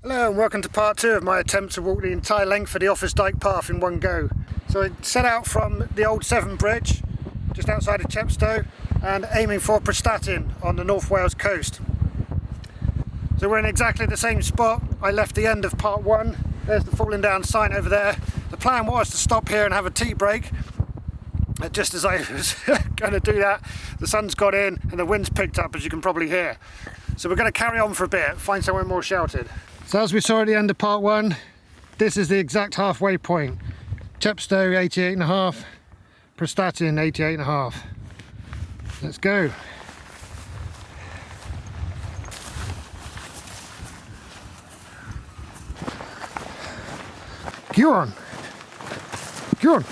Hello and welcome to part 2 of my attempt to walk the entire length of the Offas Dyke path in one go. So I set out from the old Severn Bridge, just outside of Chepstow, and aiming for Prestatyn on the North Wales coast. So we're in exactly the same spot I left the end of part 1. There's the falling down sign over there. The plan was to stop here and have a tea break. Just as I was going to do that, the sun's got in and the wind's picked up, as you can probably hear. So we're going to carry on for a bit, find somewhere more sheltered. So as we saw at the end of part 1, this is the exact halfway point. Chepstow 88.5, Prestatyn 88.5. Let's go. Go on. Go on.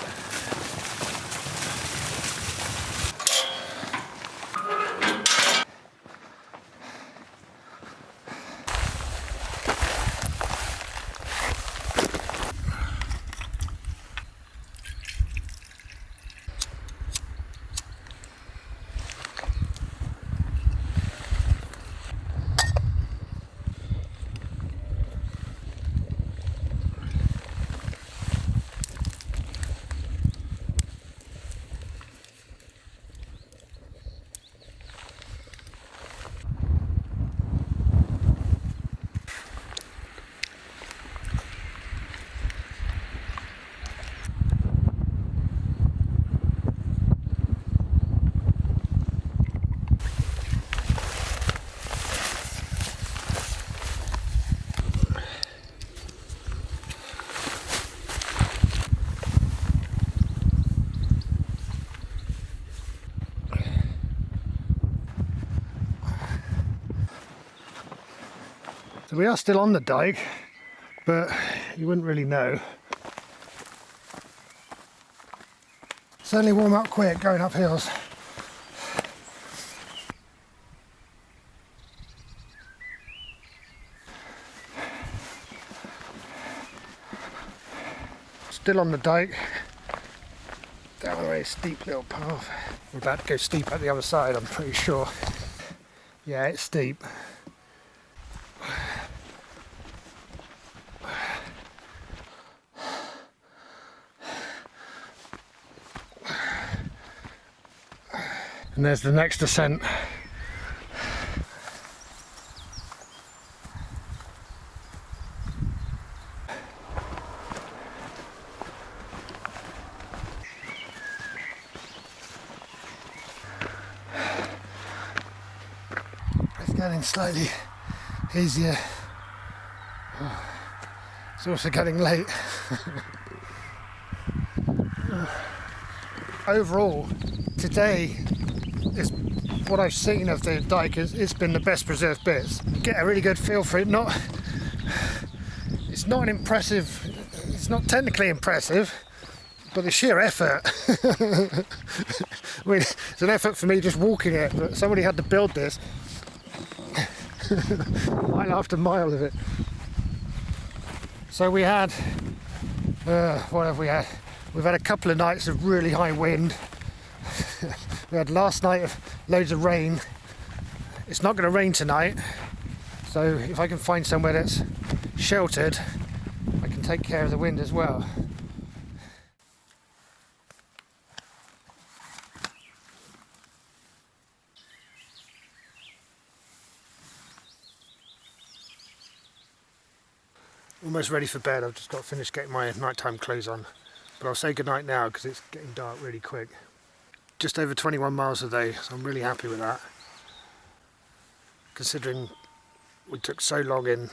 So we are still on the Dyke, but you wouldn't really know. Certainly warm up quick going up hills. Still on the Dyke, down a very steep little path. We're about to go steep at the other side, I'm pretty sure. Yeah, it's steep. And there's the next descent. It's getting slightly easier. It's also getting late. Overall, today is what I've seen of the Dyke. It's been the best preserved bits. You get a really good feel for it. It's not an impressive, it's not technically impressive, but the sheer effort. I mean, it's an effort for me just walking it, but somebody had to build this. Mile after mile of it. So we had, what have we had? We've had a couple of nights of really high wind. We had last night of loads of rain. It's not going to rain tonight, so if I can find somewhere that's sheltered, I can take care of the wind as well. Almost ready for bed. I've just got to finish getting my nighttime clothes on, but I'll say goodnight now because it's getting dark really quick. Just over 21 miles a day, so I'm really happy with that. Considering we took so long in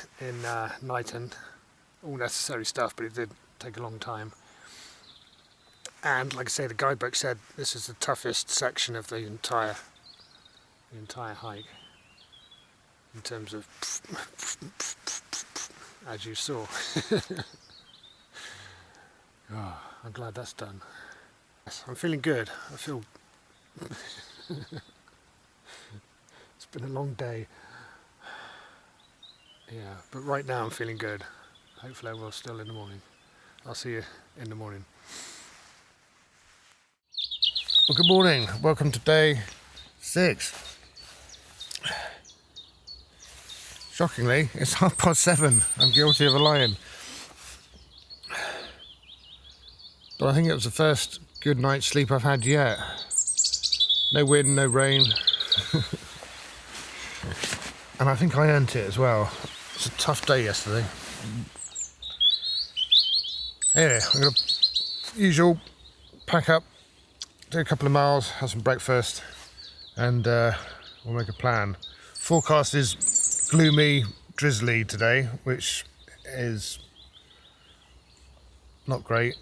Knighton, all necessary stuff, but it did take a long time. And like I say, the guidebook said this is the toughest section of the entire hike in terms of, as you saw. Oh, I'm glad that's done. I'm feeling good. I feel it's been a long day. Yeah, but right now I'm feeling good. Hopefully I will still in the morning. I'll see you in the morning. Well, good morning. Welcome to day 6. Shockingly, it's 7:30. I'm guilty of a lying. But I think it was the first good night's sleep I've had yet. No wind, no rain. And I think I earned it as well. It's a tough day yesterday. Anyway, I'm going to, usual, pack up, do a couple of miles, have some breakfast, and we'll make a plan. Forecast is gloomy, drizzly today, which is not great.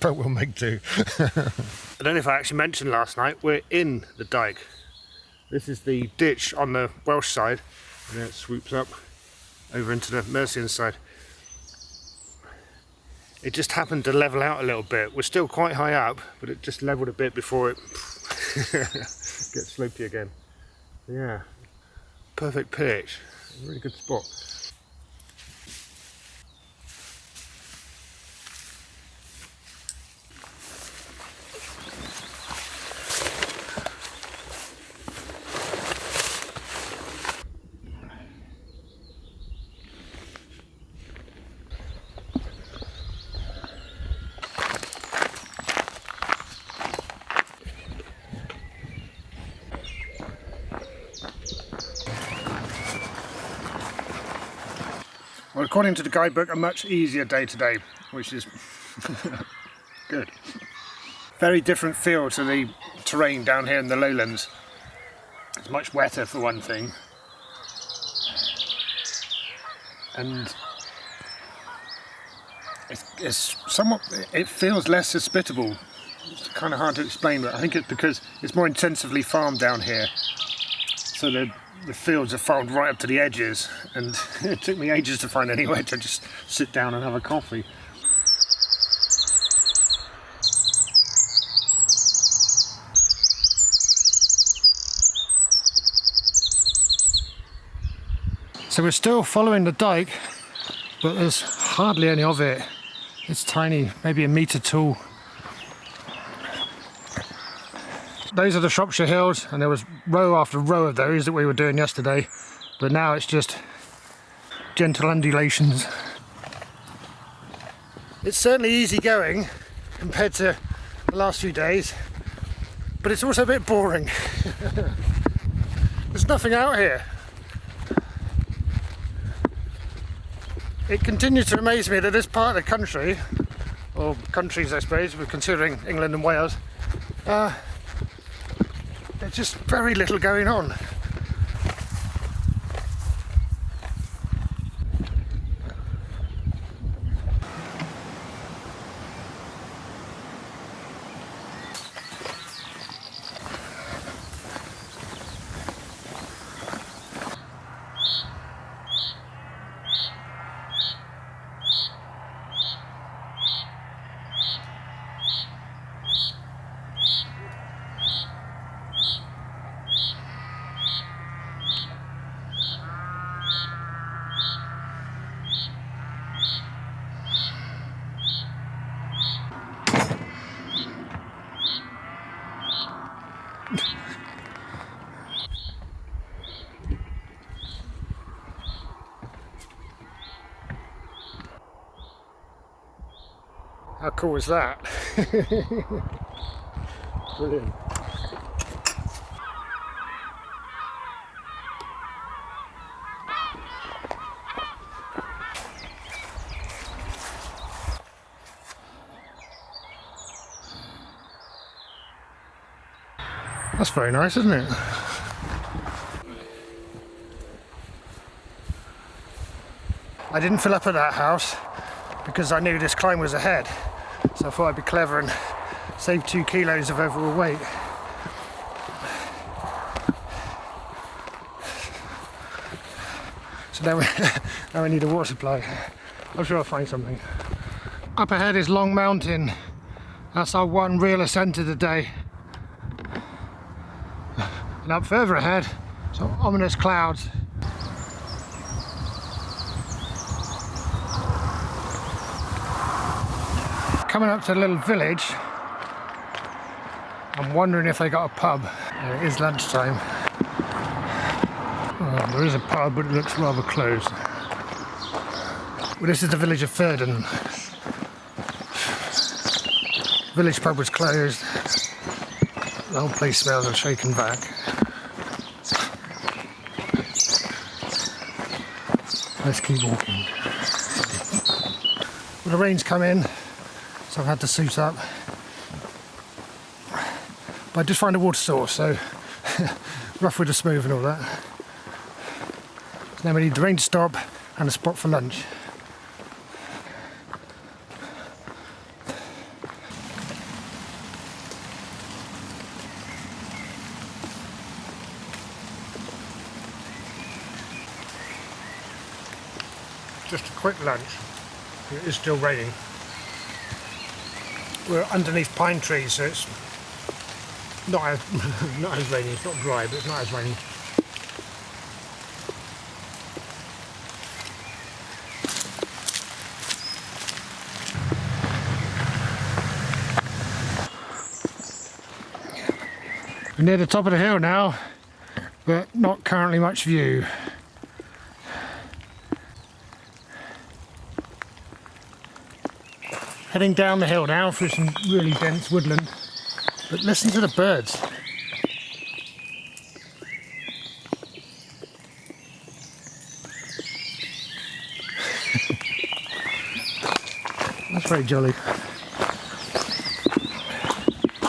But we'll make do. I don't know if I actually mentioned last night, we're in the Dyke. This is the ditch on the Welsh side, and then it swoops up over into the Mercian side. It just happened to level out a little bit. We're still quite high up, but it just leveled a bit before it gets slopey again. Yeah, perfect pitch, really good spot. Well, according to the guidebook, a much easier day today, which is good. Very different feel to the terrain down here in the lowlands. It's much wetter for one thing, and it's somewhat, it feels less hospitable. It's kind of hard to explain, but I think it's because it's more intensively farmed down here. So the fields are farmed right up to the edges, and it took me ages to find anywhere to just sit down and have a coffee. So we're still following the Dyke, but there's hardly any of it. It's tiny, maybe a metre tall. Those are the Shropshire Hills, and there was row after row of those that we were doing yesterday, but now it's just gentle undulations. It's certainly easy going compared to the last few days, but it's also a bit boring. There's nothing out here. It continues to amaze me that this part of the country, or countries I suppose, we're considering England and Wales, there's just very little going on. How cool was that? Brilliant. That's very nice, isn't it? I didn't fill up at that house because I knew this climb was ahead, so I thought I'd be clever and save 2 kilos of overall weight. So now we need a water supply. I'm sure I'll find something. Up ahead is Long Mountain. That's our one real ascent of the day. And up further ahead, some ominous clouds. Coming up to a little village. I'm wondering if they got a pub. It is lunchtime. Well, there is a pub, but it looks rather closed. Well, this is the village of Ferden. Village pub was closed. The whole place smells of shaken back. Let's keep walking. Well, the rain's come in, so I've had to suit up. But I did find a water source, so rough with the smooth and all that. So now we need the rain to stop and a spot for lunch. Just a quick lunch. It is still raining. We're underneath pine trees, so it's not as not as rainy. It's not dry, but it's not as rainy. We're near the top of the hill now, but not currently much view. Heading down the hill now through some really dense woodland, but listen to the birds. That's very jolly.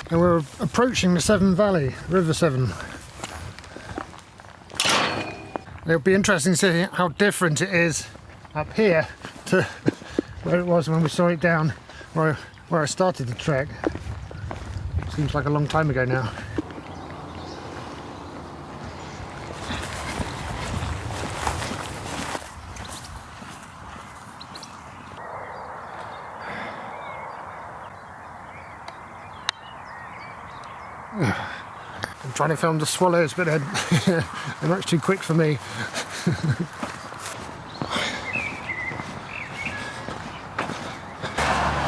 And we're approaching the Severn Valley, River Severn. It'll be interesting to see how different it is up here to where it was when we saw it down where I started the trek. Seems like a long time ago now. I'm trying to film the swallows, but they're much too quick for me.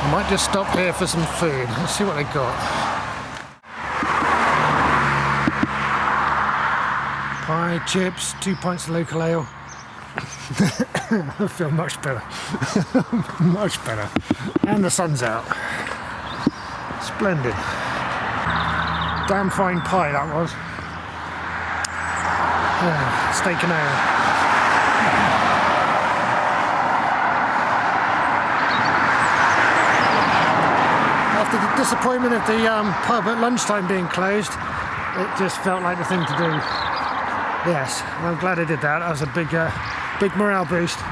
I might just stop here for some food. Let's see what they got. Pie, chips, 2 pints of local ale. I feel much better. Much better. And the sun's out. Splendid. Damn fine pie that was. Steak and ale. After the disappointment of the pub at lunchtime being closed, it just felt like the thing to do. Yes, I'm glad I did that. That was a big morale boost. So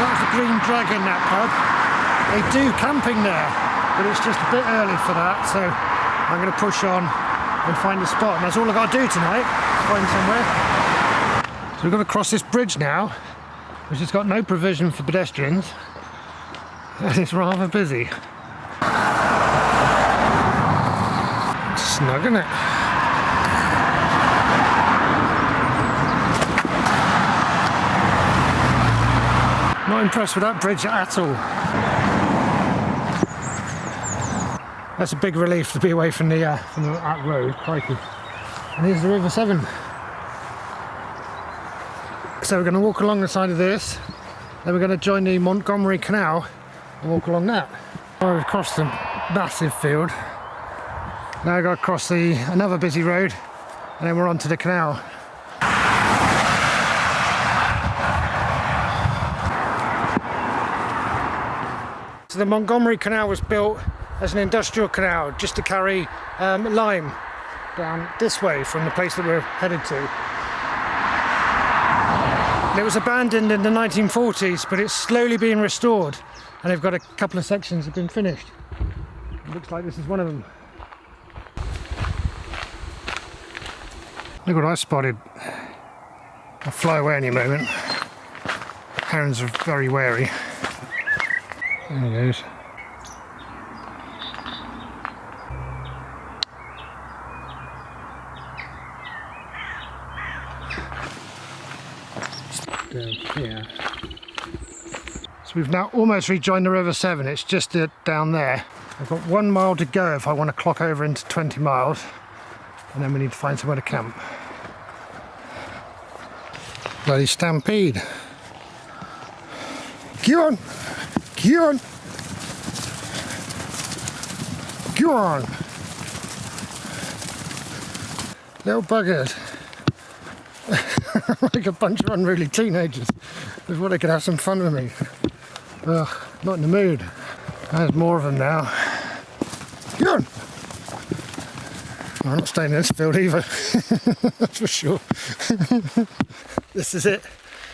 that's the Green Dragon, that pub. They do camping there, but it's just a bit early for that, so I'm going to push on and find a spot. And that's all I've got to do tonight, find somewhere. So we've got to cross this bridge now, which has got no provision for pedestrians. And it's rather busy. Snug, isn't it? Not impressed with that bridge at all. That's a big relief to be away from that road, crikey. And here's the River Severn. So we're going to walk along the side of this, then we're going to join the Montgomery Canal and walk along that. We've crossed the massive field. Now I've got to cross another busy road, and then we're onto the canal. So the Montgomery Canal was built as an industrial canal just to carry lime down this way from the place that we're headed to. And it was abandoned in the 1940s, but it's slowly being restored, and they've got a couple of sections that have been finished. It looks like this is one of them. Look what I spotted. I'll fly away any moment. Herons are very wary. There he goes. Down here. So we've now almost rejoined the River Severn. It's just down there. I've got 1 mile to go if I want to clock over into 20 miles, and then we need to find somewhere to camp. Bloody stampede. Get on! Get on! Get on! Little buggers. Like a bunch of unruly teenagers. They thought they could have some fun with me. Ugh, not in the mood. There's more of them now. Get on! I'm not staying in this field either. That's for sure. This is it.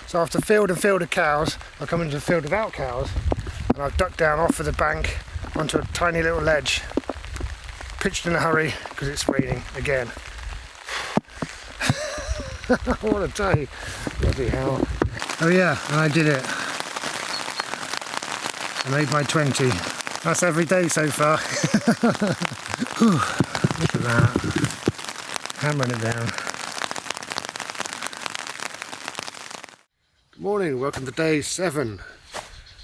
So after field and field of cows, I come into a field without cows, and I've ducked down off of the bank onto a tiny little ledge, pitched in a hurry because it's raining again. What a day. Bloody hell. Oh yeah, and I did it. I made my 20. That's every day so far. Look at that. Hammering it down. Good morning, welcome to day 7.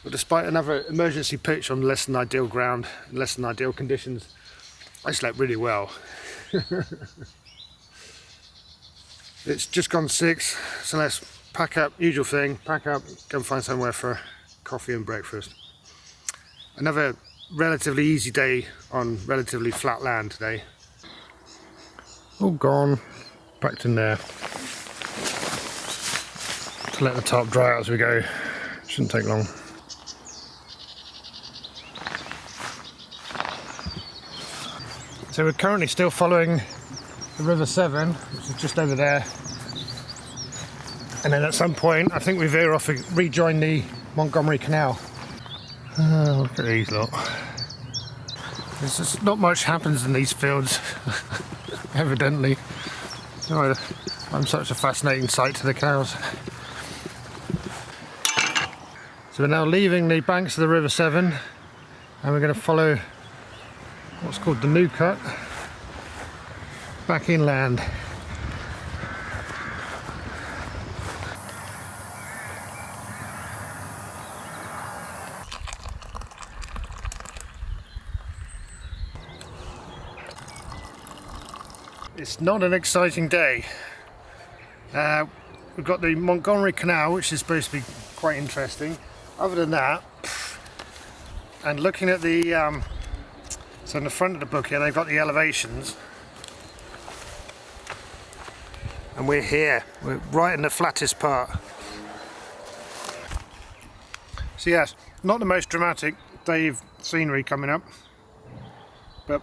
Well, despite another emergency pitch on less than ideal ground, less than ideal conditions, I slept really well. It's just gone 6, so let's pack up, usual thing, pack up, go and find somewhere for coffee and breakfast. Another relatively easy day on relatively flat land today. All gone, packed in there. To let the tarp dry out as we go, shouldn't take long. So we're currently still following the River Severn, which is just over there. And then at some point, I think we veer off and rejoin the Montgomery Canal. Oh, look at these lot. There's just not much happens in these fields, evidently. Oh, I'm such a fascinating sight to the cows. So we're now leaving the banks of the River Severn, and we're going to follow what's called the New Cut back inland. It's not an exciting day. We've got the Montgomery Canal, which is supposed to be quite interesting. Other than that, and looking at the so in the front of the book here they've got the elevations, and we're here, we're right in the flattest part. So yes, not the most dramatic day of scenery coming up, but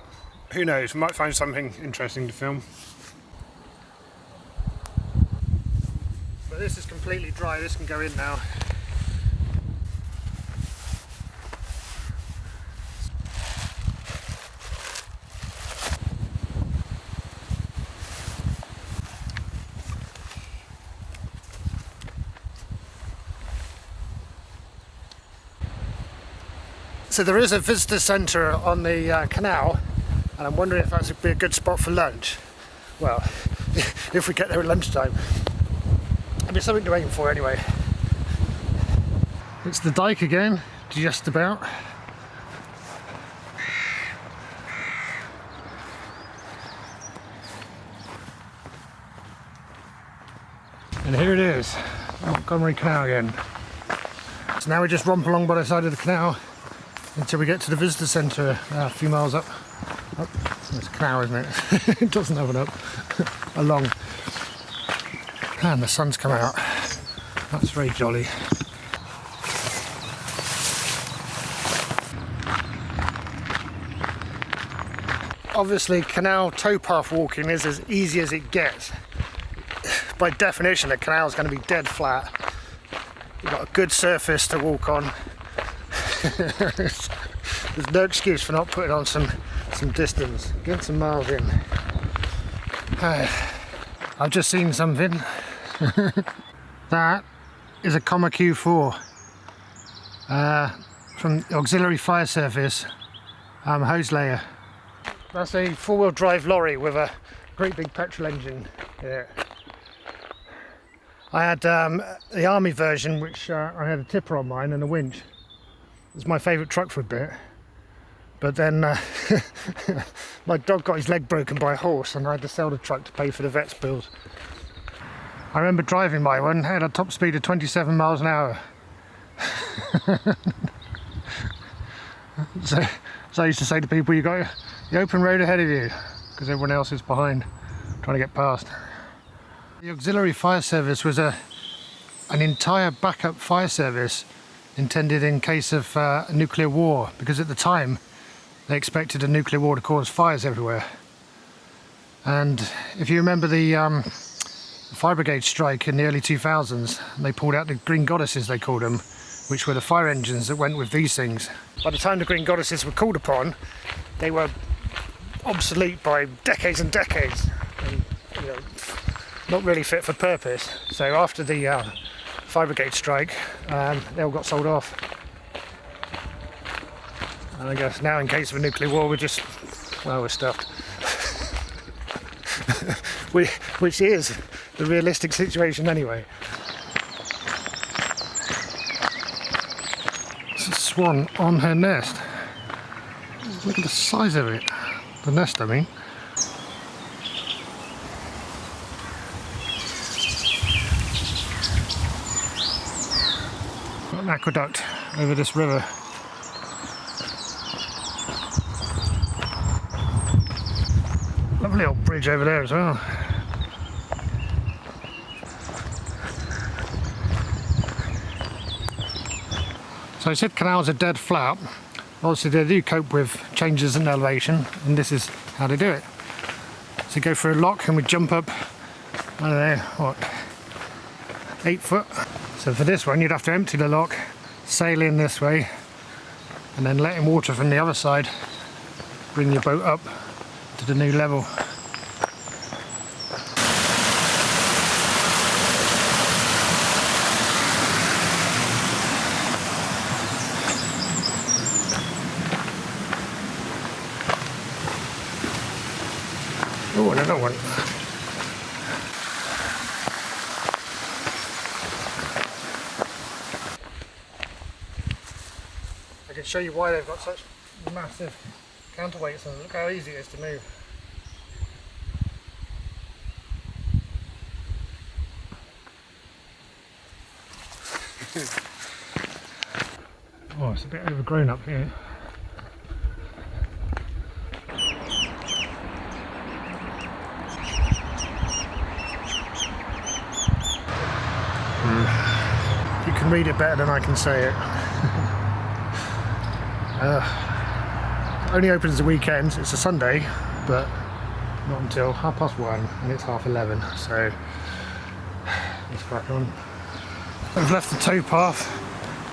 who knows, we might find something interesting to film. But this is completely dry, this can go in now. So there is a visitor centre on the canal, and I'm wondering if that would be a good spot for lunch. Well, if we get there at lunchtime. It'll be something to aim for anyway. It's the Dyke again, just about. And here it is, Montgomery Canal again. So now we just romp along by the side of the canal until we get to the visitor centre a few miles up. It's a canal, isn't it? It doesn't have an up. Along. And the sun's come out. That's very jolly. Obviously, canal towpath walking is as easy as it gets. By definition, the canal is going to be dead flat. You've got a good surface to walk on. There's no excuse for not putting on some distance. Get some miles in. I've just seen something. That is a Comma Q4 from the Auxiliary Fire Service hose layer. That's a 4-wheel drive lorry with a great big petrol engine in it. I had the army version, which I had a tipper on mine and a winch. It was my favourite truck for a bit. But then my dog got his leg broken by a horse and I had to sell the truck to pay for the vet's bills. I remember driving by one, had a top speed of 27 miles an hour. So I used to say to people, you got the open road ahead of you, because everyone else is behind, trying to get past. The auxiliary fire service was an entire backup fire service intended in case of a nuclear war, because at the time they expected a nuclear war to cause fires everywhere. And if you remember the fire brigade strike in the early 2000s, they pulled out the green goddesses, they called them, which were the fire engines that went with these things. By the time the green goddesses were called upon, they were obsolete by decades and decades, and, you know, not really fit for purpose. So after the fire brigade strike, they all got sold off. And I guess now, in case of a nuclear war, we're stuffed. Which is the realistic situation anyway. It's a swan on her nest. Look at the size of it. The nest, I mean. Got an aqueduct over this river. Lovely old bridge over there as well. So I said canals are dead flat. Obviously they do cope with changes in elevation, and this is how they do it. So you go through a lock and we jump up, I don't know, what, 8 foot. So for this one you'd have to empty the lock, sail in this way, and then let in water from the other side, bring your boat up to the new level. Oh, another one. I can show you why they've got such massive counterweights on them. Look how easy it is to move. Oh, it's a bit overgrown up here. You can read it better than I can say it. Only opens the weekends. It's a Sunday, but not until 1:30, and it's 11:30. So let's crack on. We've left the towpath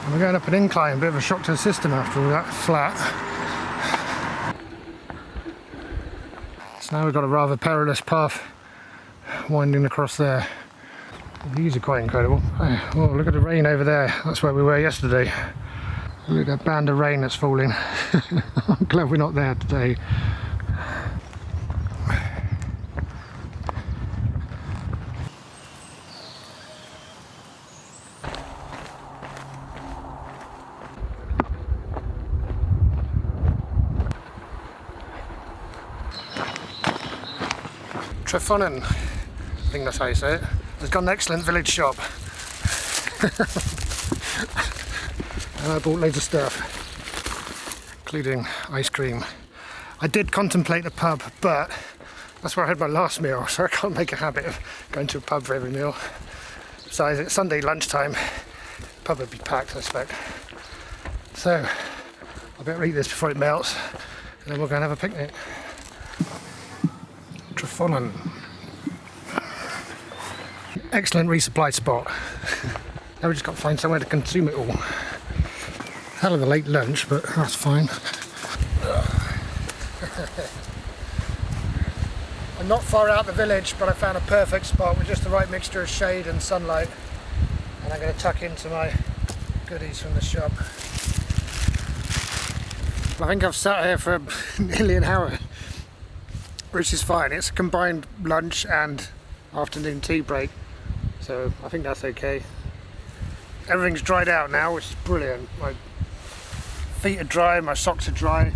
and we're going up an incline. A bit of a shock to the system after all that flat. So now we've got a rather perilous path winding across there. The views are quite incredible. Oh, look at the rain over there. That's where we were yesterday. Look at that band of rain that's falling. I'm glad we're not there today. Trefonen, I think that's how you say it. It's got an excellent village shop. And I bought loads of stuff, including ice cream. I did contemplate a pub, but that's where I had my last meal, so I can't make a habit of going to a pub for every meal. Besides, it's Sunday lunchtime, the pub would be packed, I expect. So, I better eat this before it melts, and then we'll go and have a picnic. Trefonen. Excellent resupply spot. Now we just got to find somewhere to consume it all. Hell of a late lunch, but that's fine. I'm not far out the village, but I found a perfect spot with just the right mixture of shade and sunlight. And I'm going to tuck into my goodies from the shop. I think I've sat here for nearly an hour, which is fine. It's a combined lunch and afternoon tea break, so I think that's okay. Everything's dried out now, which is brilliant. My feet are dry, my socks are dry.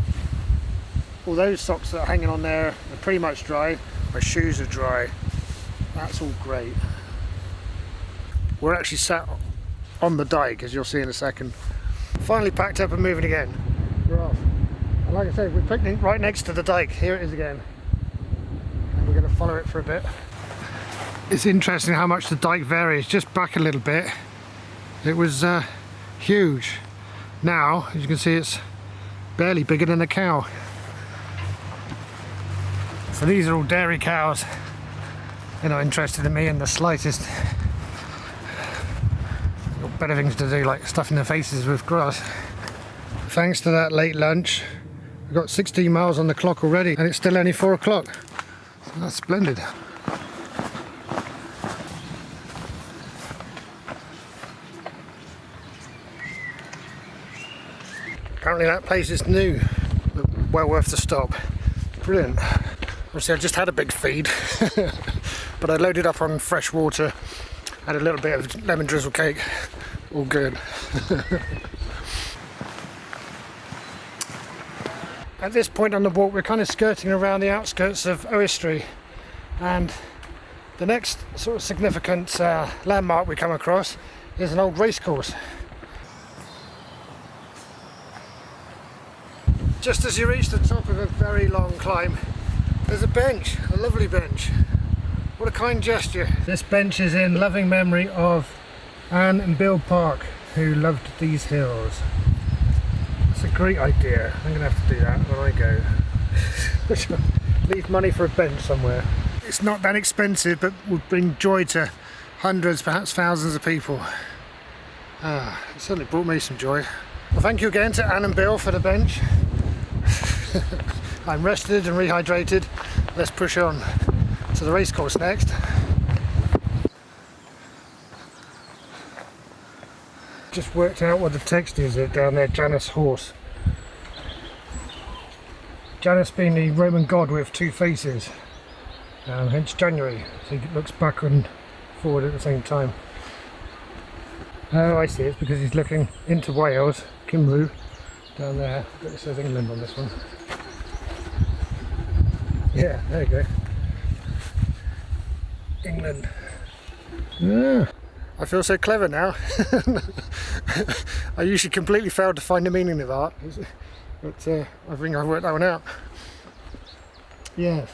All those socks that are hanging on there are pretty much dry. My shoes are dry. That's all great. we're actually sat on the dike, as you'll see in a second. Finally packed up and moving again. We're off. And like I said, we're picnicking right next to the dike. Here it is again. And we're going to follow it for a bit. It's interesting how much the dike varies. Just back a little bit, it was huge. Now, as you can see, it's barely bigger than a cow. So these are all dairy cows. They're not interested in me in the slightest. Got better things to do, like stuffing their faces with grass. Thanks to that late lunch, we've got 16 miles on the clock already, and it's still only 4 o'clock. So that's splendid. Apparently that place is new, but well worth the stop. Brilliant. Obviously I just had a big feed, but I loaded up on fresh water, had a little bit of lemon drizzle cake, all good. At this point on the walk we're kind of skirting around the outskirts of Oistry, and the next sort of significant landmark we come across is an old racecourse. Just as you reach the top of a very long climb, there's a bench, a lovely bench. What a kind gesture. This bench is in loving memory of Anne and Bill Park, who loved these hills. It's a great idea. I'm going to have to do that when I go. Leave money for a bench somewhere. It's not that expensive, but would bring joy to hundreds, perhaps thousands of people. It certainly brought me some joy. Well, thank you again to Anne and Bill for the bench. I'm rested and rehydrated. Let's push on to the racecourse next. Just worked out what the text is down there, Janus horse. Janus being the Roman god with 2 faces, hence January, so he looks back and forward at the same time. Oh, I see, it's because he's looking into Wales, Cymru, down there, but it says England on this one. Yeah, there you go. England. Yeah. I feel so clever now. I usually completely fail to find the meaning of art, but I think I've worked that one out. Yeah.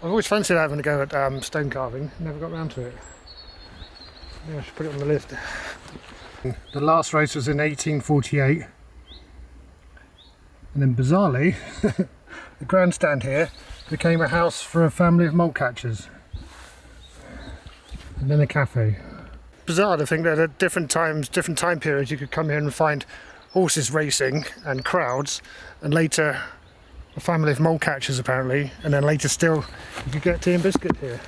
I've always fancied having a go at stone carving, never got around to it. Yeah, I should put it on the list. The last race was in 1848. And then bizarrely, the grandstand here became a house for a family of mole catchers. And then a cafe. Bizarre to think that at different times, different time periods, you could come here and find horses racing and crowds, and later a family of mole catchers apparently, and then later still you could get tea and biscuit here.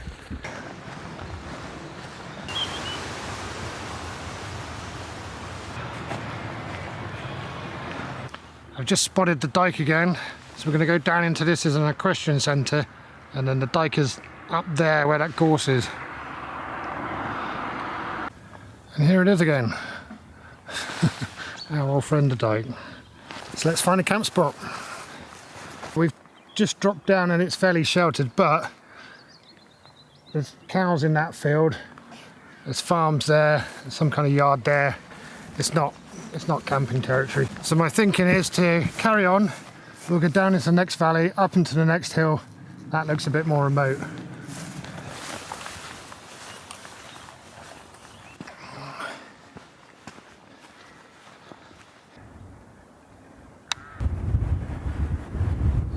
I've just spotted the dike again, so we're going to go down into this as an equestrian centre, and then the dike is up there where that gorse is. And here it is again. Our old friend the dike. So let's find a camp spot. We've just dropped down and it's fairly sheltered, but there's cows in that field, there's farms there, there's some kind of yard there. It's not camping territory. So my thinking is to carry on. We'll go down into the next valley, up into the next hill. That looks a bit more remote.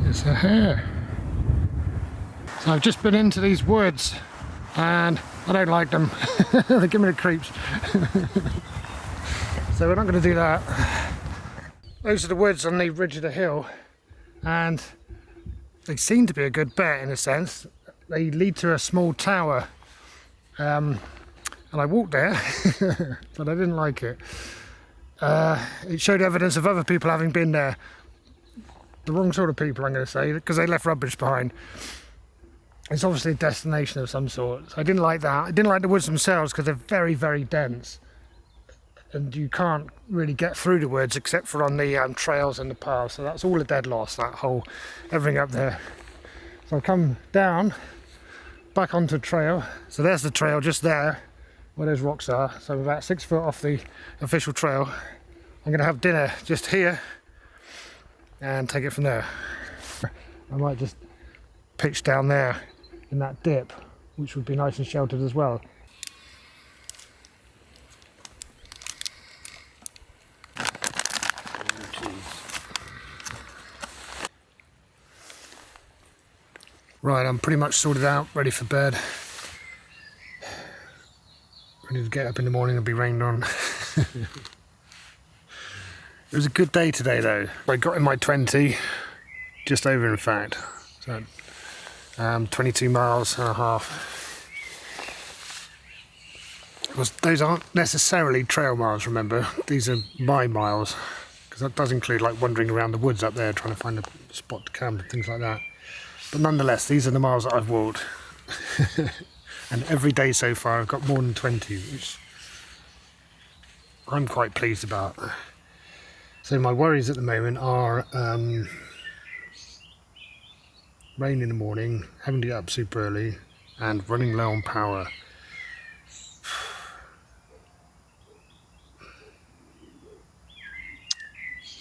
It's a hare. So I've just been into these woods and I don't like them. They give me the creeps. So we're not going to do that. Those are the woods on the ridge of the hill, and they seem to be a good bet in a sense. They lead to a small tower, and I walked there, but I didn't like it. It showed evidence of other people having been there. The wrong sort of people, I'm going to say, because they left rubbish behind. It's obviously a destination of some sort. So I didn't like that. I didn't like the woods themselves because they're very, very dense. And you can't really get through the woods except for on the trails and the paths. So that's all a dead loss, that whole, everything up there. So I come down, back onto the trail. So there's the trail just there. where those rocks are. So I'm about 6 foot off the official trail. I'm going to have dinner just here and take it from there. I might just pitch down there in that dip, which would be nice and sheltered as well. Right, I'm pretty much sorted out, ready for bed. Ready to get up in the morning and be rained on. It was a good day today though. I got in my 20, just over in fact. So 22 miles and a half. Those aren't necessarily trail miles, remember. These are my miles. Because that does include like wandering around the woods up there trying to find a spot to camp and things like that. But nonetheless, these are the miles that I've walked. And every day so far I've got more than 20, which I'm quite pleased about. So my worries at the moment are rain in the morning, having to get up super early, and running low on power.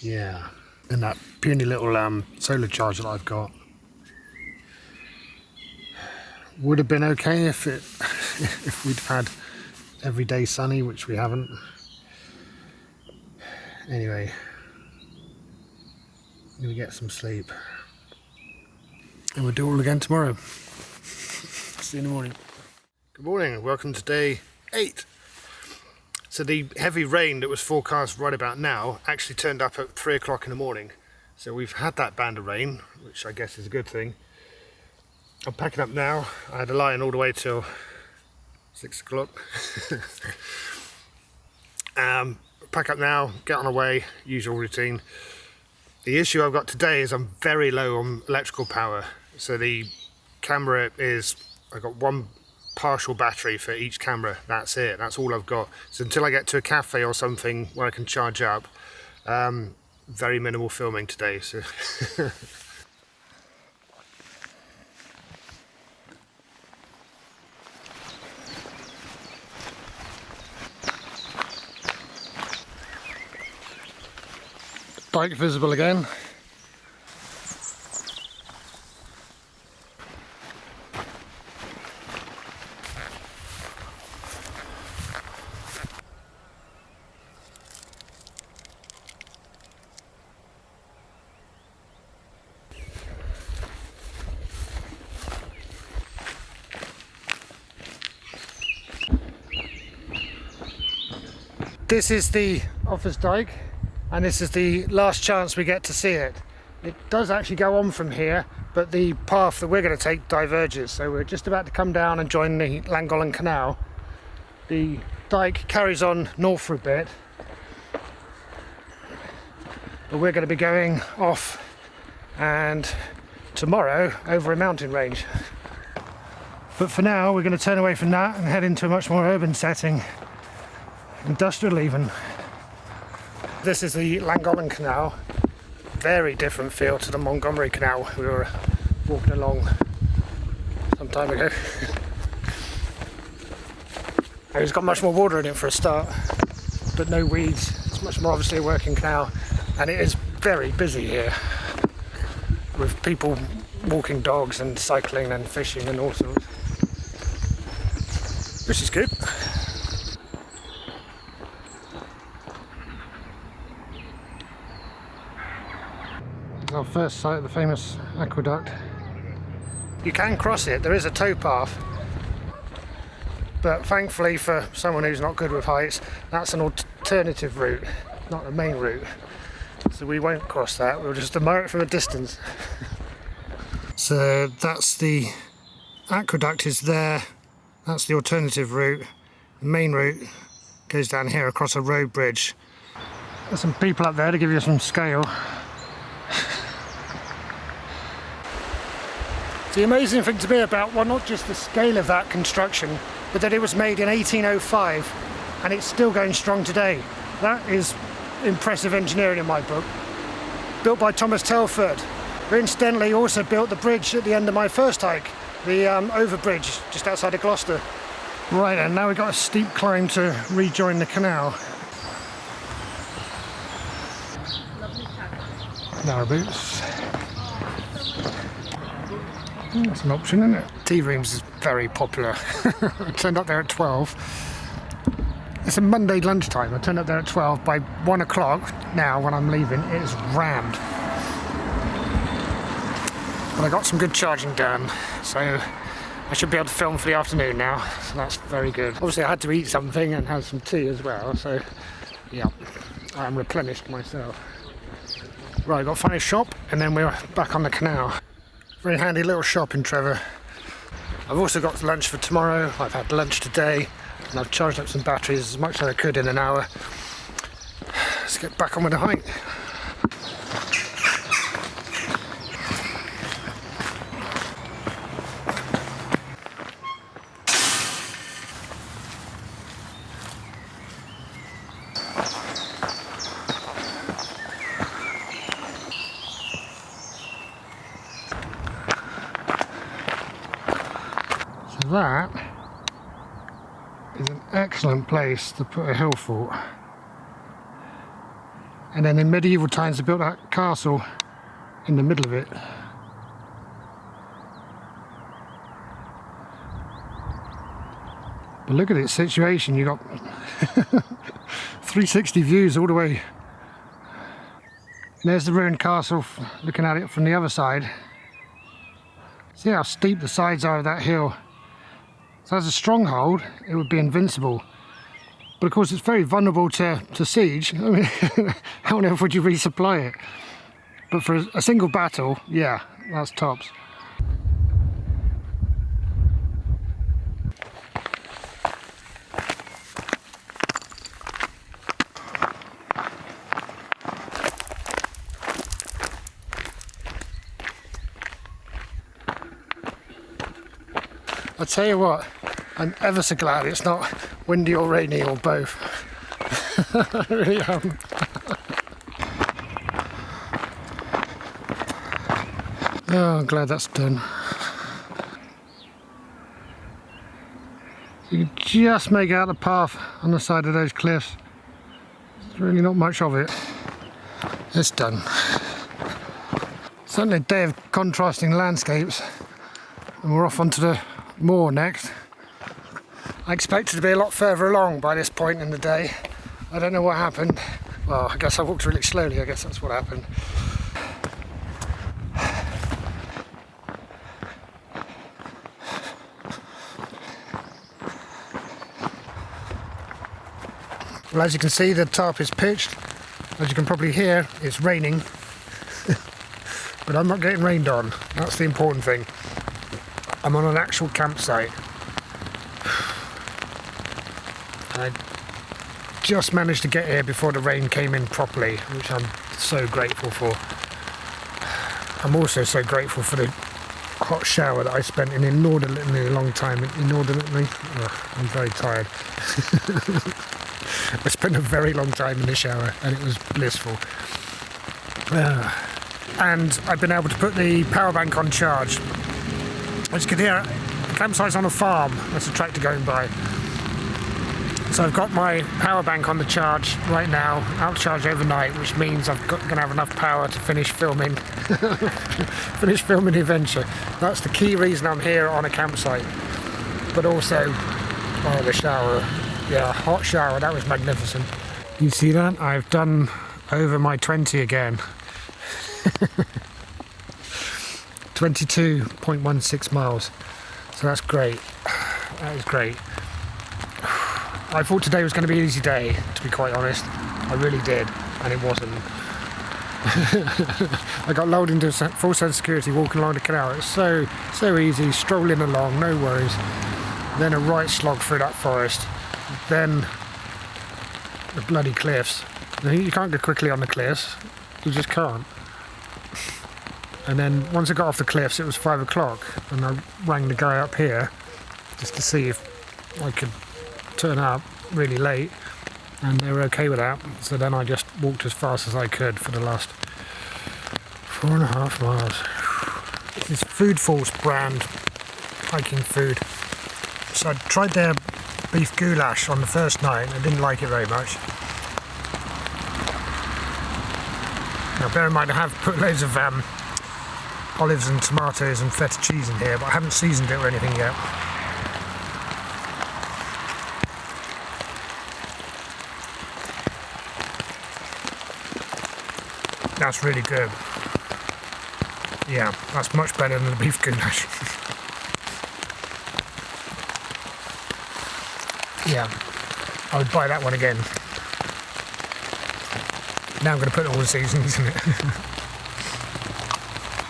Yeah, and that puny little solar charge that I've got would have been okay if we'd had every day sunny, which we haven't. Anyway, I'm gonna get some sleep and we'll do it all again tomorrow. See you in the morning. Good morning and welcome to day 8. So the heavy rain that was forecast right about now actually turned up at 3 o'clock in the morning. So we've had that band of rain, which I guess is a good thing. I'm packing up now. I had a lie-in all the way till 6 o'clock. Pack up now, get on our way, usual routine. The issue I've got today is I'm very low on electrical power. So the camera is, I've got one partial battery for each camera, that's it, that's all I've got. So until I get to a cafe or something where I can charge up, very minimal filming today. So Dyke visible again. This is the Offas Dyke, and this is the last chance we get to see it. It does actually go on from here, but the path that we're going to take diverges, so we're just about to come down and join the Llangollen Canal. The dyke carries on north for a bit, but we're going to be going off and tomorrow over a mountain range. But for now we're going to turn away from that and head into a much more urban setting, industrial even. This is the Llangollen Canal, very different feel to the Montgomery Canal we were walking along some time ago. It's got much more water in it for a start, but no weeds. It's much more obviously a working canal, and it is very busy here with people walking dogs and cycling and fishing and all sorts, which is good. Our first sight of the famous aqueduct. You can cross it, there is a towpath, but thankfully for someone who's not good with heights, that's an alternative route, not the main route. So we won't cross that, we'll just admire it from a distance. So that's the aqueduct is there, that's the alternative route. The main route goes down here across a road bridge. There's some people up there to give you some scale. The amazing thing to me about, well, not just the scale of that construction, but that it was made in 1805 and it's still going strong today. That is impressive engineering in my book. Built by Thomas Telford, who incidentally also built the bridge at the end of my first hike, the overbridge just outside of Gloucester. Right, and now we've got a steep climb to rejoin the canal. Narrow boots. That's an option, isn't it? Tea rooms is very popular. I turned up there at 12. It's a Monday lunchtime. I turned up there at 12. By 1 o'clock now, when I'm leaving, it is rammed. But I got some good charging done, so I should be able to film for the afternoon now, so that's very good. Obviously I had to eat something and have some tea as well, so yeah, I'm replenished myself. Right, got to find a shop and then we're back on the canal. Very handy little shop in Trevor. I've also got lunch for tomorrow. I've had lunch today and I've charged up some batteries as much as I could in an hour. Let's get back on with the hike. That is an excellent place to put a hill fort. And then in medieval times they built that castle in the middle of it. But look at its situation, you got 360 views all the way. And there's the ruined castle looking at it from the other side. See how steep the sides are of that hill. So as a stronghold, it would be invincible. But of course it's very vulnerable to siege. I mean, how on earth would you resupply it? But for a single battle, yeah, that's tops. I tell you what, I'm ever so glad it's not windy or rainy or both. I really am. Oh, I'm glad that's done. You can just make out the path on the side of those cliffs. There's really not much of it. It's done. Certainly a day of contrasting landscapes. And we're off onto the moor next. I expected to be a lot further along by this point in the day. I don't know what happened. Well, I guess I walked really slowly, I guess that's what happened. Well, as you can see, the tarp is pitched. As you can probably hear, it's raining. But I'm not getting rained on. That's the important thing. I'm on an actual campsite. And I just managed to get here before the rain came in properly, which I'm so grateful for. I'm also so grateful for the hot shower that I spent an inordinately long time. Inordinately? Oh, I'm very tired. I spent a very long time in the shower and it was blissful. And I've been able to put the power bank on charge. As you can hear, the campsite's on a farm. There's a tractor going by. So I've got my power bank on the charge right now, out charge overnight, which means I'm going to have enough power to finish filming, the adventure. That's the key reason I'm here on a campsite. But also, oh, the shower, yeah, hot shower, that was magnificent. You see that? I've done over my 20 again. 22.16 miles, so that's great. That is great. I thought today was going to be an easy day, to be quite honest. I really did, and it wasn't. I got lulled into full sense of security walking along the canal. It's so easy, strolling along, no worries. Then a right slog through that forest. Then the bloody cliffs. You can't go quickly on the cliffs. You just can't. And then once I got off the cliffs, it was 5 o'clock, and I rang the guy up here just to see if I could turn up really late, and they were okay with that. So then I just walked as fast as I could for the last 4.5 miles. This is Food Force brand hiking food. So I tried their beef goulash on the first night. I didn't like it very much. Now bear in mind I have put loads of olives and tomatoes and feta cheese in here, but I haven't seasoned it or anything yet. That's really good. Yeah, that's much better than the beef goulash. Yeah, I would buy that one again. Now I'm going to put all the seasonings in it.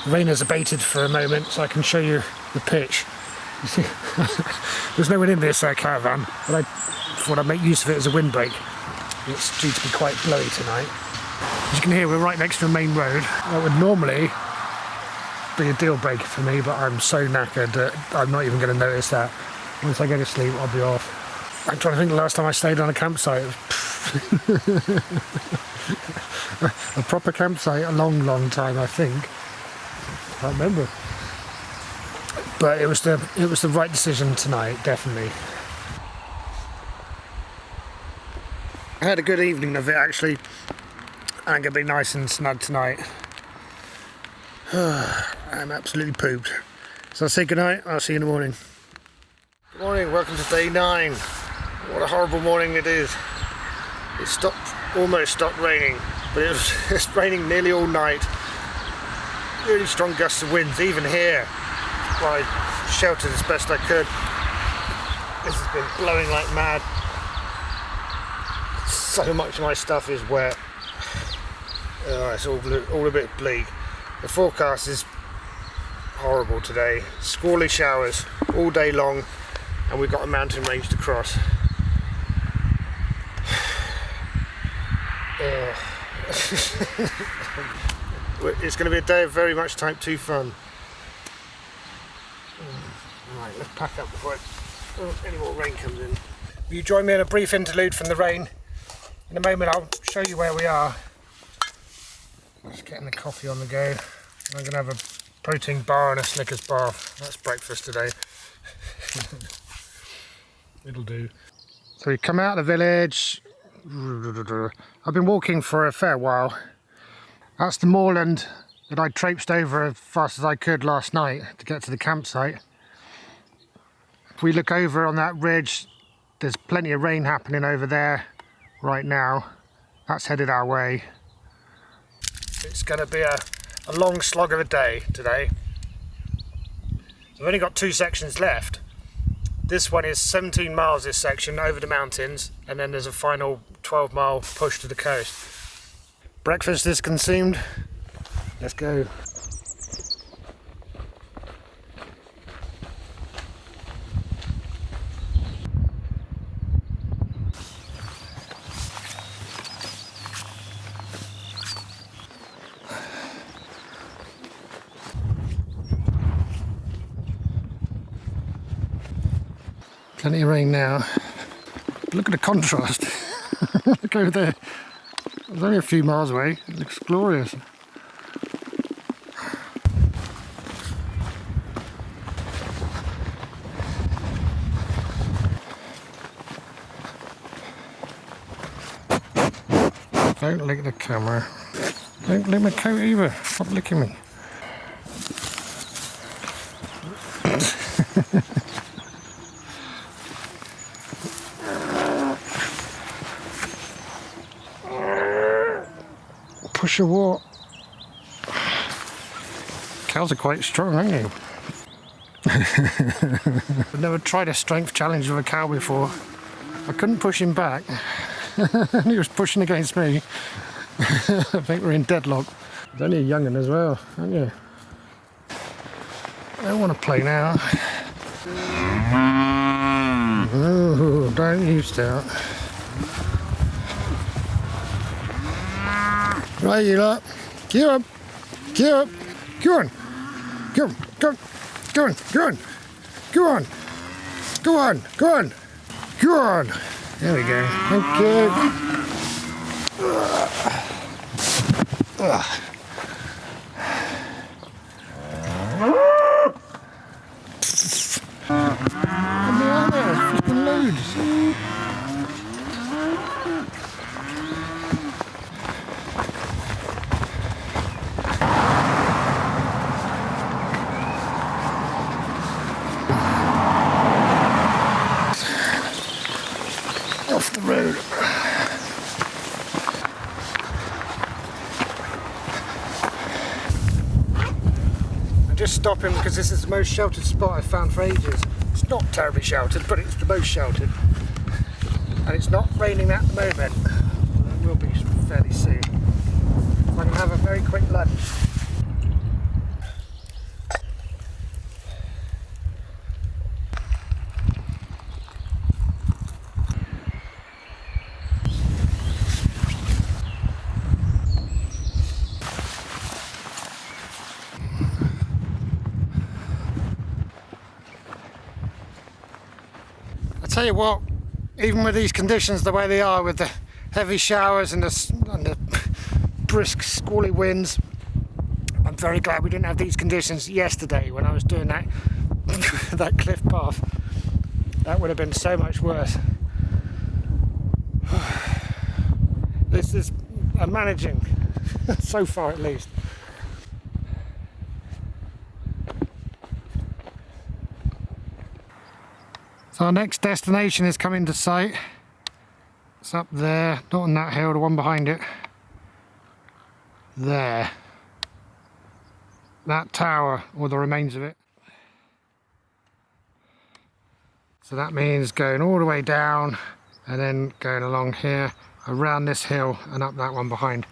The rain has abated for a moment, so I can show you the pitch. You see, there's no one in this caravan, but I thought I'd make use of it as a windbreak. It's due to be quite blowy tonight. As you can hear, we're right next to a main road. That would normally be a deal breaker for me, but I'm so knackered that I'm not even going to notice that. Once I go to sleep, I'll be off. I'm trying to think the last time I stayed on a campsite. A proper campsite, a long time, I think. I can't remember. But it was the right decision tonight, definitely. I had a good evening of it actually. I'm going to be nice and snug tonight. I'm absolutely pooped. So I'll say goodnight, I'll see you in the morning. Good morning, welcome to day 9. What a horrible morning it is. It almost stopped raining, but it's raining nearly all night. Really strong gusts of winds, even here, where I sheltered as best I could. This has been blowing like mad. So much of my stuff is wet. It's all a bit bleak. The forecast is horrible today. Squally showers all day long, and we've got a mountain range to cross. It's going to be a day of very much Type 2 fun. Right, let's pack up before any more rain comes in. Will you join me in a brief interlude from the rain? In a moment I'll show you where we are. Just getting the coffee on the go. I'm going to have a protein bar and a Snickers bar. That's breakfast today. It'll do. So we come out of the village. I've been walking for a fair while. That's the moorland that I traipsed over as fast as I could last night to get to the campsite. If we look over on that ridge, there's plenty of rain happening over there right now. That's headed our way. It's going to be a long slog of a day today. We've only got 2 sections left. This one is 17 miles, this section, over the mountains, and then there's a final 12-mile push to the coast. Breakfast is consumed. Let's go. Plenty of rain now. Look at the contrast. Look over there. It's only a few miles away. It looks glorious. Don't lick the camera. Don't lick my coat either. Stop licking me. Push a walk. Cows are quite strong, aren't you? I've never tried a strength challenge with a cow before. I couldn't push him back. He was pushing against me. I think we're in deadlock. There's only a young'un as well, aren't you? I don't want to play now. Oh, don't you start. Right, you lot. Get up. Get up. Go on. Go on. Go on. Go on. Go on. Go on. Go on. Go on. Go on. There we go. Thank you. Come on there. Flipping loads. loads. Off the road. I'm just stopping because this is the most sheltered spot I've found for ages. It's not terribly sheltered, but it's the most sheltered. And it's not raining at the moment. It will be fairly soon. I can have a very quick lunch. I tell you what, even with these conditions the way they are, with the heavy showers and the brisk squally winds, I'm very glad we didn't have these conditions yesterday when I was doing that that cliff path. That would have been so much worse. This is I'm managing so far at least. So our next destination is coming to sight. It's up there, not on that hill, the one behind it. There. That tower, or the remains of it. So that means going all the way down and then going along here, around this hill and up that one behind.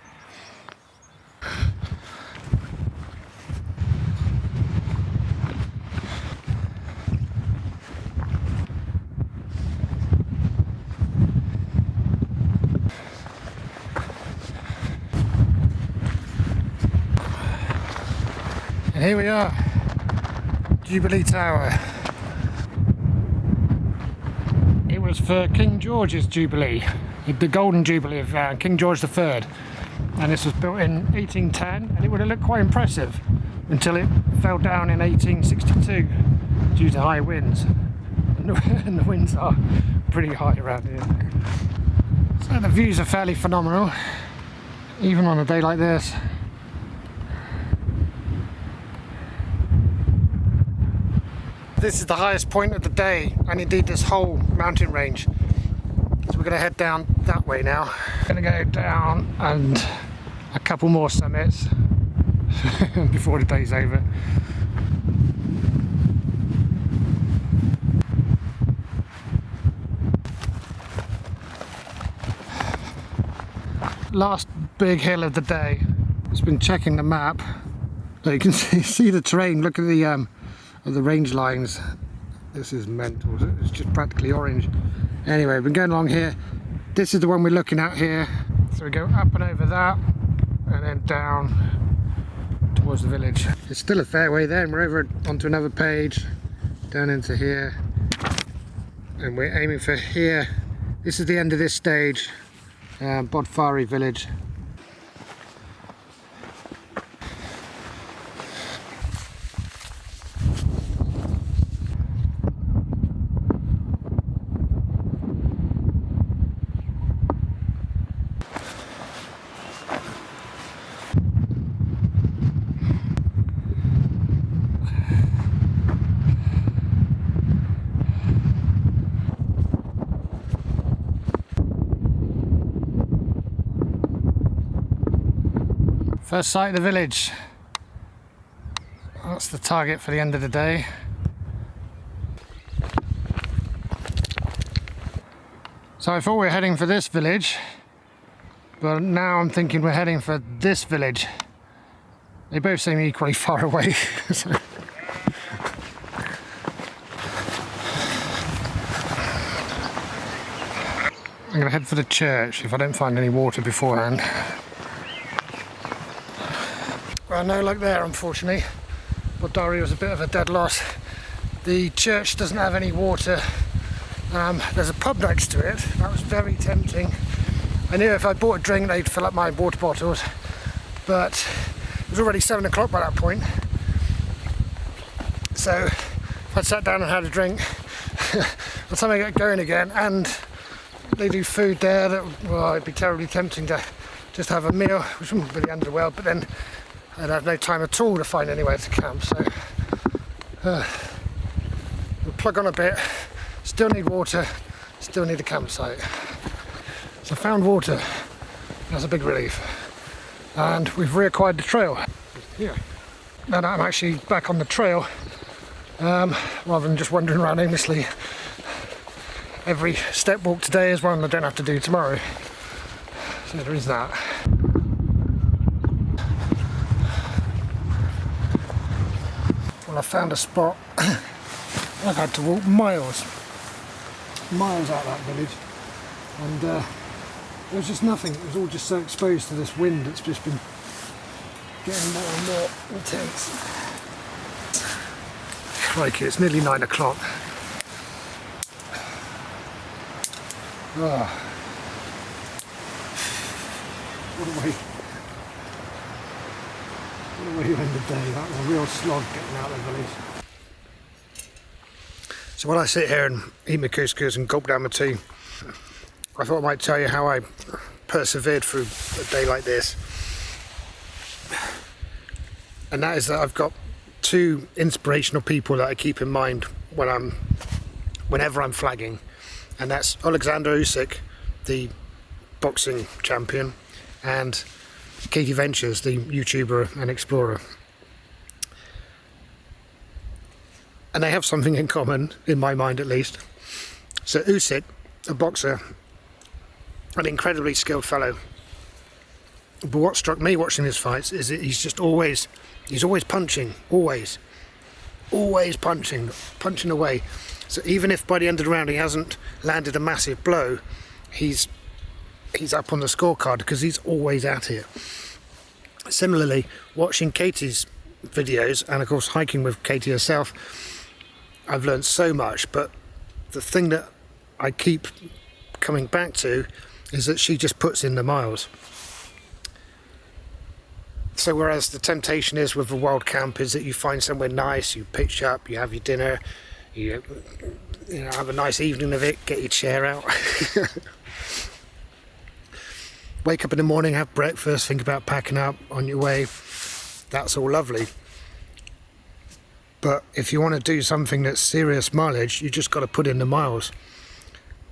And here we are, Jubilee Tower. It was for King George's Jubilee, the Golden Jubilee of King George III. And this was built in 1810, and it would have looked quite impressive until it fell down in 1862 due to high winds. And the winds are pretty high around here. So the views are fairly phenomenal, even on a day like this. This is the highest point of the day, and indeed this whole mountain range. So we're going to head down that way now. Going to go down and a couple more summits before the day's over. Last big hill of the day. Just been checking the map. So you can see the terrain. Look at the range lines. This is mental. It's just practically orange. Anyway, we've been going along here. This is the one we're looking at here. So we go up and over that and then down towards the village. It's still a fair way there, and we're over onto another page down into here, and we're aiming for here. This is the end of this stage, Bodfari village. First sight of the village. That's the target for the end of the day. So I thought we were heading for this village, but now I'm thinking we're heading for this village. They both seem equally far away. So. I'm going to head for the church if I don't find any water beforehand. Well, no luck there, unfortunately. Bodfari was a bit of a dead loss. The church doesn't have any water. There's a pub next to it. That was very tempting. I knew if I bought a drink they'd fill up my water bottles, but it was already 7 o'clock by that point. So if I'd sat down and had a drink, by the time I get going again, and they do food there that, well, it'd be terribly tempting to just have a meal, which wouldn't really end well, but then I'd have no time at all to find anywhere to camp. So we'll plug on a bit, still need water, still need a campsite. So I found water, that's a big relief. And we've reacquired the trail here. Now that I'm actually back on the trail, rather than just wandering around aimlessly. Every step walk today is one I don't have to do tomorrow. So there is that. Well, I found a spot. I've had to walk miles out that village, and there was just nothing. It was all just so exposed to this wind. It's just been getting more and more intense. Crikey, it's nearly 9 o'clock. Oh. What a way to end the day. That was a real slog getting out of the village. So while I sit here and eat my couscous and gulp down my tea, I thought I might tell you how I persevered through a day like this. And that is that I've got two inspirational people that I keep in mind whenever I'm flagging, and that's Alexander Usyk, the boxing champion, and Katie Ventures, the YouTuber and explorer. And they have something in common, in my mind at least. So Usyk, a boxer, an incredibly skilled fellow. But what struck me watching his fights is that he's always punching, always punching away. So even if by the end of the round he hasn't landed a massive blow, he's up on the scorecard because he's always at it. Similarly, watching Katie's videos, and of course hiking with Katie herself, I've learned so much, but the thing that I keep coming back to is that she just puts in the miles. So whereas the temptation is with a wild camp is that you find somewhere nice, you pitch up, you have your dinner, you know, have a nice evening of it, get your chair out. Wake up in the morning, have breakfast, think about packing up on your way. That's all lovely. But if you want to do something that's serious mileage, you just got to put in the miles.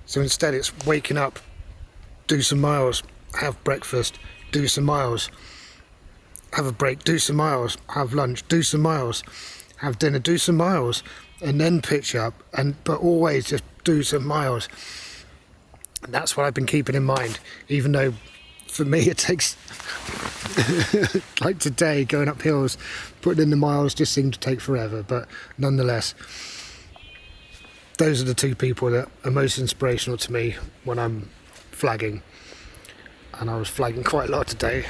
So instead it's waking up, do some miles, have breakfast, do some miles, have a break, do some miles, have lunch, do some miles, have dinner, do some miles, and then pitch up, but always just do some miles. And that's what I've been keeping in mind, even though for me it takes like today, going up hills, putting in the miles just seemed to take forever, but nonetheless those are the two people that are most inspirational to me when I'm flagging. And I was flagging quite a lot today.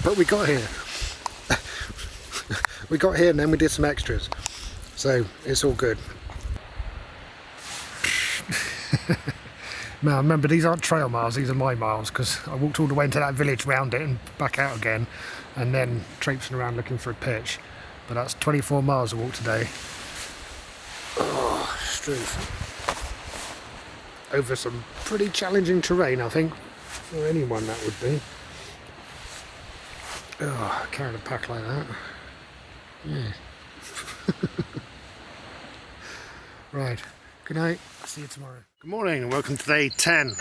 But we got here. We got here and then we did some extras. So it's all good. Now remember, these aren't trail miles, these are my miles, because I walked all the way into that village, round it and back out again, and then traipsing around looking for a pitch. But that's 24 miles I walked today. Oh, strength. Over some pretty challenging terrain, I think. For anyone that would be. Oh, carrying a pack like that. Yeah. Right. Good night. See you tomorrow. Good morning and welcome to day 10.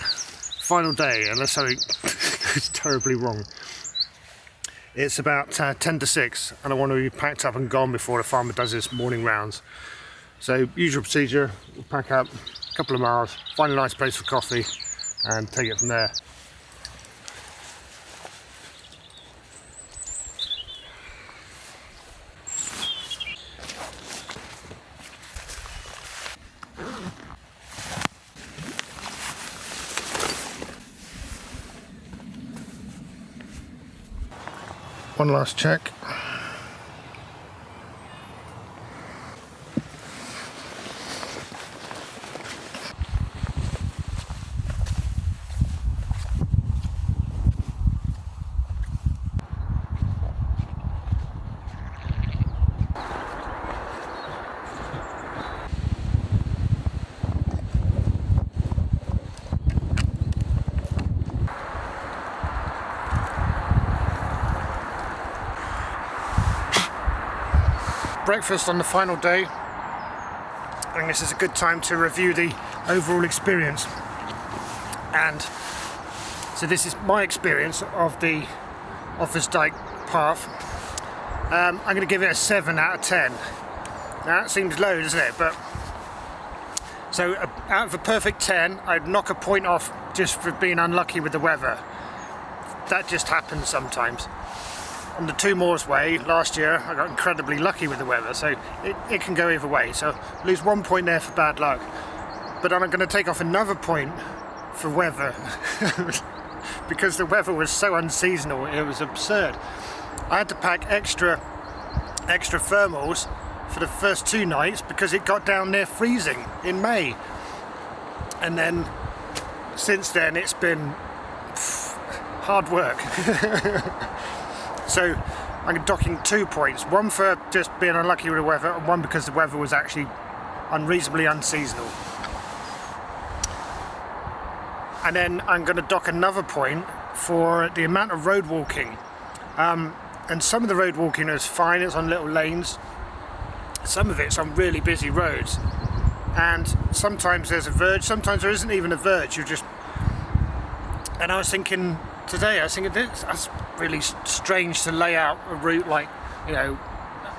Final day, unless something goes terribly wrong. It's about 10 to 6 and I want to be packed up and gone before the farmer does his morning rounds. So, usual procedure, we'll pack up a couple of miles, find a nice place for coffee and take it from there. One last check. breakfast on the final day. I think this is a good time to review the overall experience. And so this is my experience of the Offas Dyke path. I'm going to give it a 7 out of 10. Now that seems low, doesn't it? But so out of a perfect 10, I'd knock a point off just for being unlucky with the weather. That just happens sometimes. On the Two Moors Way last year, I got incredibly lucky with the weather, so it can go either way. So lose 1 point there for bad luck, but then I'm going to take off another point for weather because the weather was so unseasonal. It was absurd. I had to pack extra thermals for the first 2 nights because it got down near freezing in May, and then since then it's been hard work. So I'm docking 2 points, one for just being unlucky with the weather and one because the weather was actually unreasonably unseasonal. And then I'm going to dock another point for the amount of road walking. And some of the road walking is fine, it's on little lanes. Some of it's on really busy roads. And sometimes there's a verge, sometimes there isn't even a verge. And I was thinking today, that's really strange to lay out a route like, you know,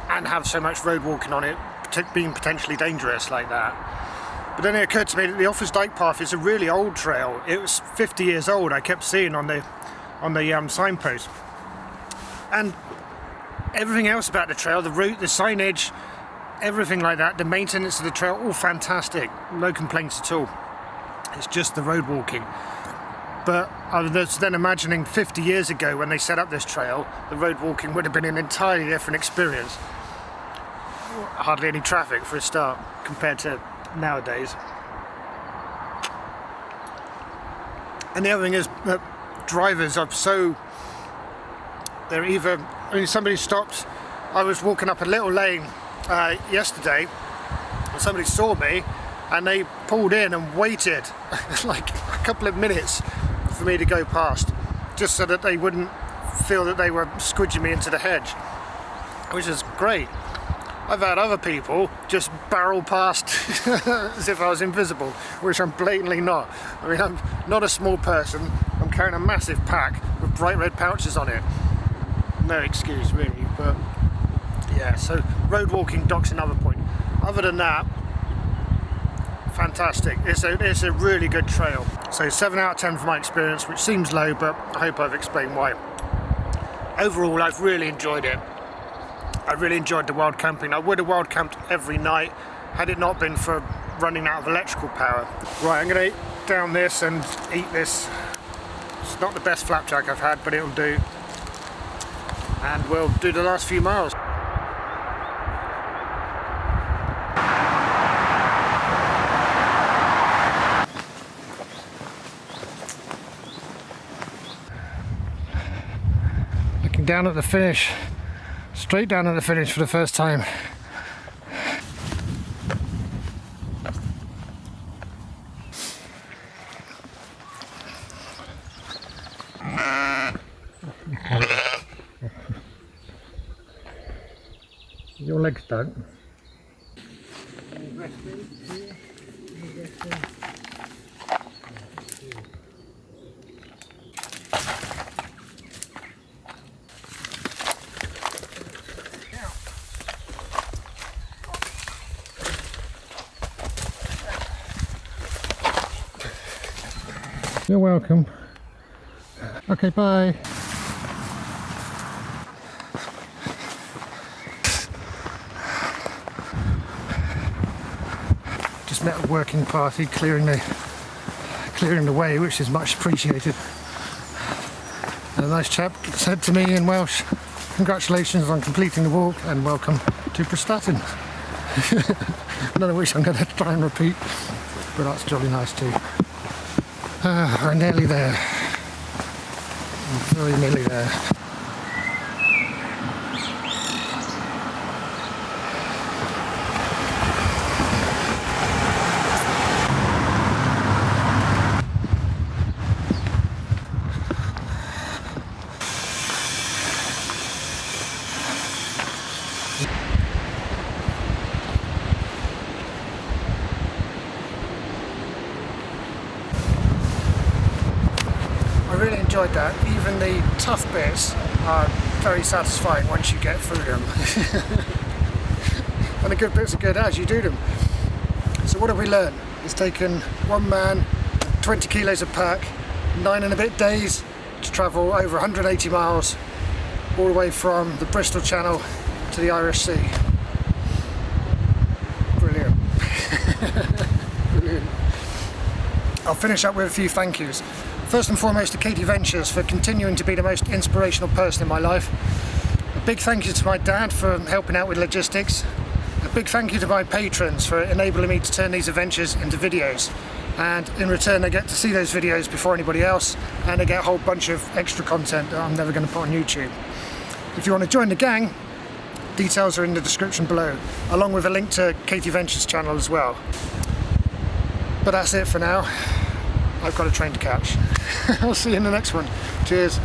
and have so much road walking on it, being potentially dangerous like that. But then it occurred to me that the Offas Dyke path is a really old trail. It was 50 years old, I kept seeing on the signpost. And everything else about the trail, the route, the signage, everything like that, the maintenance of the trail, all fantastic. No complaints at all. It's just the road walking. But I was then imagining 50 years ago when they set up this trail, the road walking would have been an entirely different experience. Hardly any traffic for a start compared to nowadays. And the other thing is that drivers are they're either, somebody stopped, I was walking up a little lane yesterday and somebody saw me and they pulled in and waited like a couple of minutes for me to go past, just so that they wouldn't feel that they were squidging me into the hedge, which is great. I've had other people just barrel past as if I was invisible, which I'm blatantly not. I mean, I'm not a small person, I'm carrying a massive pack with bright red pouches on it. No excuse really, but yeah, so road walking docks another point. Other than that, fantastic. It's a really good trail. So 7 out of 10 for my experience, which seems low, but I hope I've explained why. Overall, I've really enjoyed it. I really enjoyed the wild camping. I would have wild camped every night had it not been for running out of electrical power. Right, I'm going to down this and eat this. It's not the best flapjack I've had, but it'll do. And we'll do the last few miles. Down at the finish, straight down at the finish for the first time. Your legs don't. You're welcome. Okay, bye. Just met a working party clearing the way, which is much appreciated. And a nice chap said to me in Welsh, "Congratulations on completing the walk and welcome to Prestatyn." None of which I'm going to try and repeat, but that's jolly nice too. We're nearly there. Very nearly there. enjoyed that. Even the tough bits are very satisfying once you get through them. And the good bits are good as you do them. So what have we learned? It's taken one man, 20 kilos of pack, 9 and a bit days to travel over 180 miles all the way from the Bristol Channel to the Irish Sea. Brilliant. Brilliant. I'll finish up with a few thank yous. First and foremost to Katie Ventures for continuing to be the most inspirational person in my life. A big thank you to my dad for helping out with logistics. A big thank you to my patrons for enabling me to turn these adventures into videos. And in return they get to see those videos before anybody else, and they get a whole bunch of extra content that I'm never going to put on YouTube. If you want to join the gang, details are in the description below, along with a link to Katie Ventures' channel as well. But that's it for now. I've got a train to catch. I'll see you in the next one. Cheers.